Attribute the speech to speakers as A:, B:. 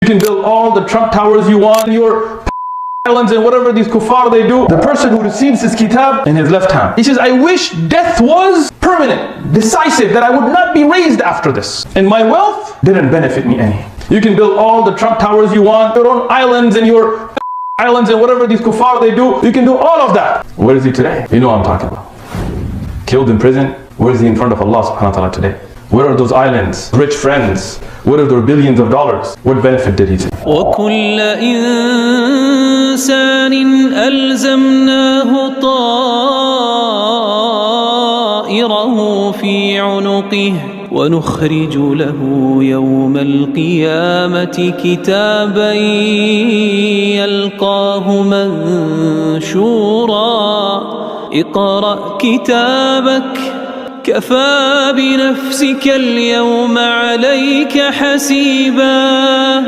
A: You can build all the Trump towers you want, your islands and whatever these kuffar they do. The person who receives his kitab in his left hand, he says, I wish death was permanent, decisive, that I would not be raised after this. And my wealth didn't benefit me any. You can build all the Trump towers you want, your own islands and your islands and whatever these kuffar they do. You can do all of that. Where is he today? You know what I'm talking about. Killed in prison. Where is he in front of Allah subhanahu wa ta'ala today? Where are those islands? Rich friends? What are their billions of dollars? What benefit did he take?
B: وَكُلَّ إِنسَانٍ أَلْزَمْنَاهُ طَائِرَهُ فِي عُنُقِهِ وَنُخْرِجُ لَهُ يَوْمَ الْقِيَامَةِ كِتَابًا يَلْقَاهُ مَنشُورًا اقْرَأْ كِتَابَكَ كفى بنفسك اليوم عليك حسيبا.